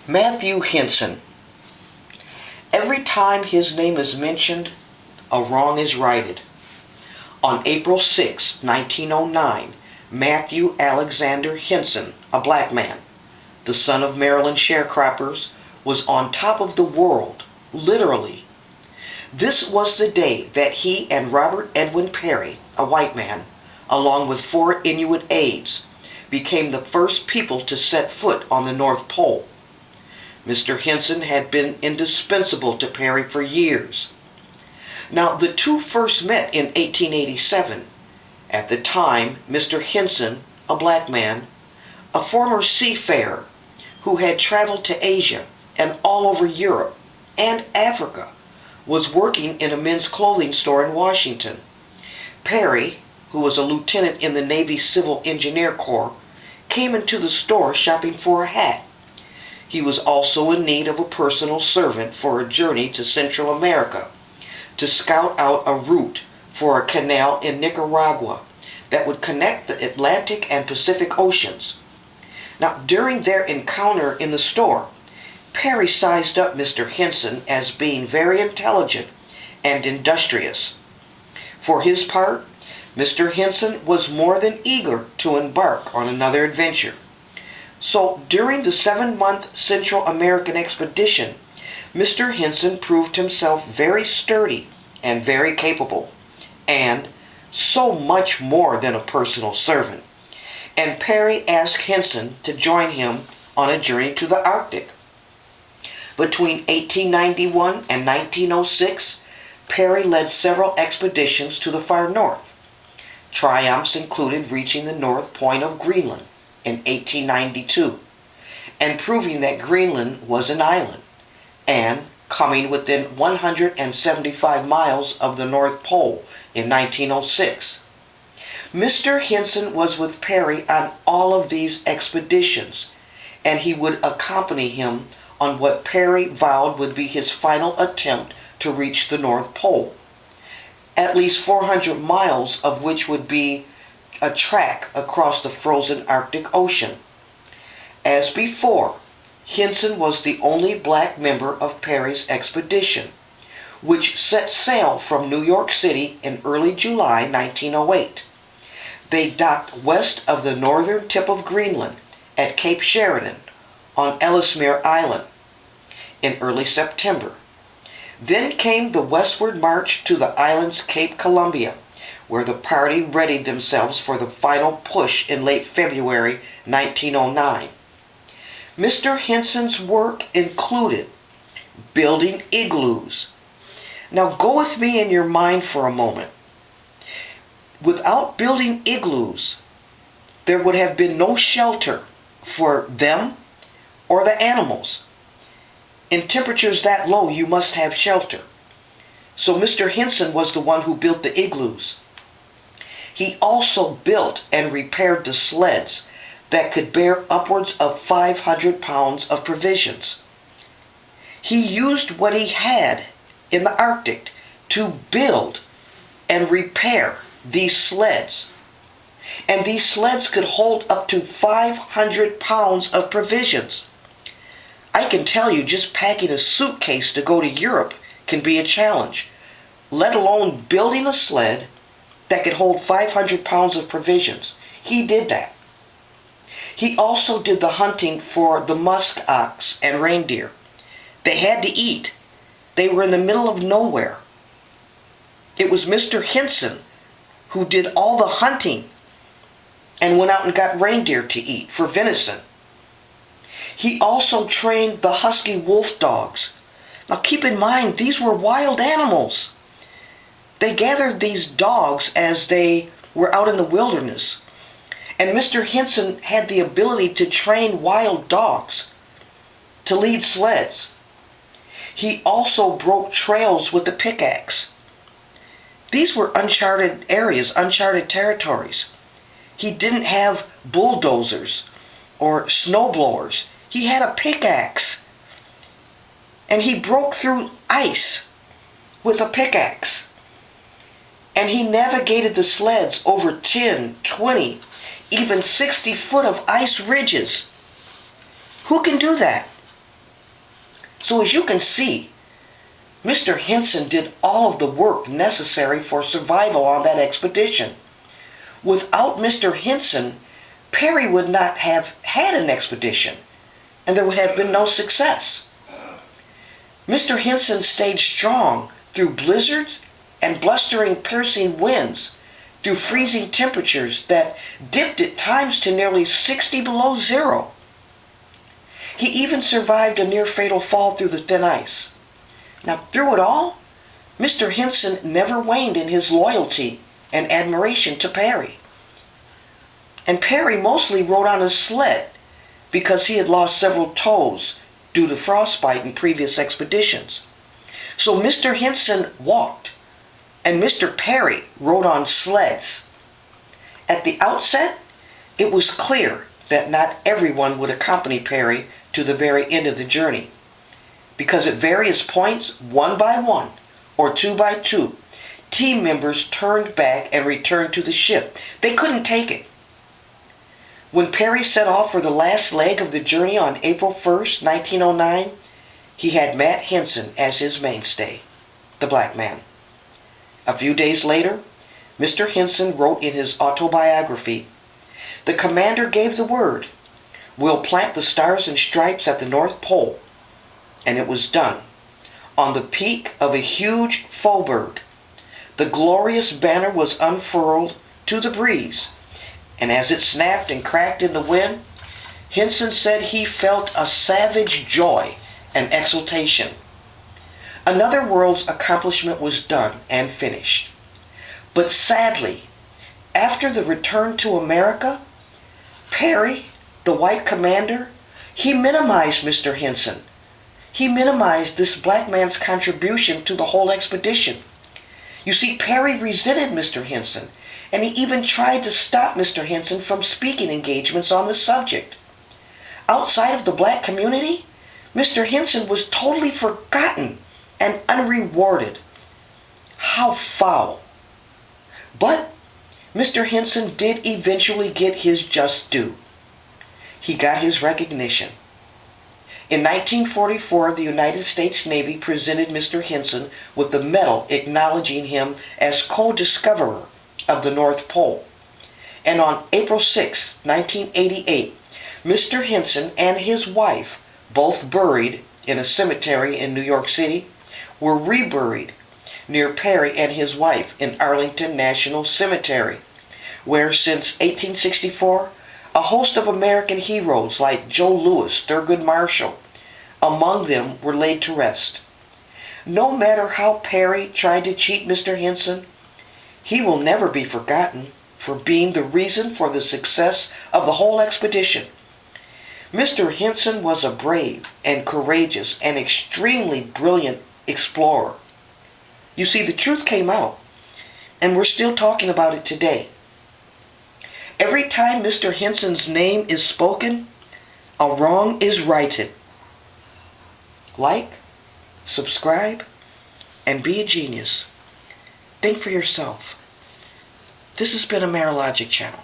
Matthew Henson. Every time his name is mentioned, a wrong is righted. On April 6, 1909, Matthew Alexander Henson, a black man, the son of Maryland sharecroppers, was on top of the world, literally. This was the day that he and Robert Edwin Perry, a white man, along with 4 Inuit aides, became the first people to set foot on the North Pole. Mr. Henson had been indispensable to Perry for years. Now, the two first met in 1887. At the time, Mr. Henson, a black man, a former seafarer who had traveled to Asia and all over Europe and Africa, was working in a men's clothing store in Washington. Perry, who was a lieutenant in the Navy Civil Engineer Corps, came into the store shopping for a hat. He was also in need of a personal servant for a journey to Central America, to scout out a route for a canal in Nicaragua that would connect the Atlantic and Pacific Oceans. Now, during their encounter in the store, Perry sized up Mr. Henson as being very intelligent and industrious. For his part, Mr. Henson was more than eager to embark on another adventure. So, during the 7-month Central American expedition, Mr. Henson proved himself very sturdy and very capable, and so much more than a personal servant. And Perry asked Henson to join him on a journey to the Arctic. Between 1891 and 1906, Perry led several expeditions to the far north. Triumphs included reaching the north point of Greenland in 1892, and proving that Greenland was an island, and coming within 175 miles of the North Pole in 1906. Mr. Henson was with Perry on all of these expeditions, and he would accompany him on what Perry vowed would be his final attempt to reach the North Pole, at least 400 miles of which would be a track across the frozen Arctic Ocean. As before, Henson was the only black member of Perry's expedition, which set sail from New York City in early July 1908. They docked west of the northern tip of Greenland at Cape Sheridan on Ellesmere Island in early September. Then came the westward march to the island's Cape Columbia, where the party readied themselves for the final push in late February 1909. Mr. Henson's work included building igloos. Now go with me in your mind for a moment. Without building igloos, there would have been no shelter for them or the animals. In temperatures that low, you must have shelter. So Mr. Henson was the one who built the igloos. He also built and repaired the sleds that could bear upwards of 500 pounds of provisions. He used what he had in the Arctic to build and repair these sleds. And these sleds could hold up to 500 pounds of provisions. I can tell you, just packing a suitcase to go to Europe can be a challenge, let alone building a sled that could hold 500 pounds of provisions. He did that. He also did the hunting for the musk ox and reindeer. They had to eat. They were in the middle of nowhere. It was Mr. Henson who did all the hunting and went out and got reindeer to eat for venison. He also trained the husky wolf dogs. Now keep in mind, these were wild animals. They gathered these dogs as they were out in the wilderness. And Mr. Henson had the ability to train wild dogs to lead sleds. He also broke trails with the pickaxe. These were uncharted areas, uncharted territories. He didn't have bulldozers or snowblowers. He had a pickaxe. And he broke through ice with a pickaxe. And he navigated the sleds over 10, 20, even 60 foot of ice ridges. Who can do that? So as you can see, Mr. Henson did all of the work necessary for survival on that expedition. Without Mr. Henson, Perry would not have had an expedition, and there would have been no success. Mr. Henson stayed strong through blizzards and blustering, piercing winds, through freezing temperatures that dipped at times to nearly 60 below zero. He even survived a near-fatal fall through the thin ice. Now, through it all, Mr. Henson never waned in his loyalty and admiration to Perry. And Perry mostly rode on his sled because he had lost several toes due to frostbite in previous expeditions. So Mr. Henson walked, and Mr. Perry rode on sleds. At the outset, it was clear that not everyone would accompany Perry to the very end of the journey, because at various points, one by one or two by two, team members turned back and returned to the ship. They couldn't take it. When Perry set off for the last leg of the journey on April 1st, 1909, he had Matt Henson as his mainstay, the black man. A few days later, Mr. Henson wrote in his autobiography, "The commander gave the word, 'We'll plant the stars and stripes at the North Pole.' And it was done. On the peak of a huge faubourg, the glorious banner was unfurled to the breeze, and as it snapped and cracked in the wind, Henson said he felt a savage joy and exultation. Another world's accomplishment was done and finished. But sadly, after the return to America, Perry, the white commander, he minimized Mr. Henson. He minimized this black man's contribution to the whole expedition. You see, Perry resented Mr. Henson, and he even tried to stop Mr. Henson from speaking engagements on the subject. Outside of the black community, Mr. Henson was totally forgotten and unrewarded. How foul. But Mr. Henson did eventually get his just due. He got his recognition. In 1944, the United States Navy presented Mr. Henson with the medal acknowledging him as co-discoverer of the North Pole. And on April 6, 1988, Mr. Henson and his wife, both buried in a cemetery in New York City, were reburied near Perry and his wife in Arlington National Cemetery, where since 1864, a host of American heroes like Joe Louis, Thurgood Marshall, among them were laid to rest. No matter how Perry tried to cheat Mr. Henson, he will never be forgotten for being the reason for the success of the whole expedition. Mr. Henson was a brave and courageous and extremely brilliant explorer. You see, the truth came out, and we're still talking about it today. Every time Mr. Henson's name is spoken, a wrong is righted. Like, subscribe, and be a genius. Think for yourself. This has been a Marrilogic channel.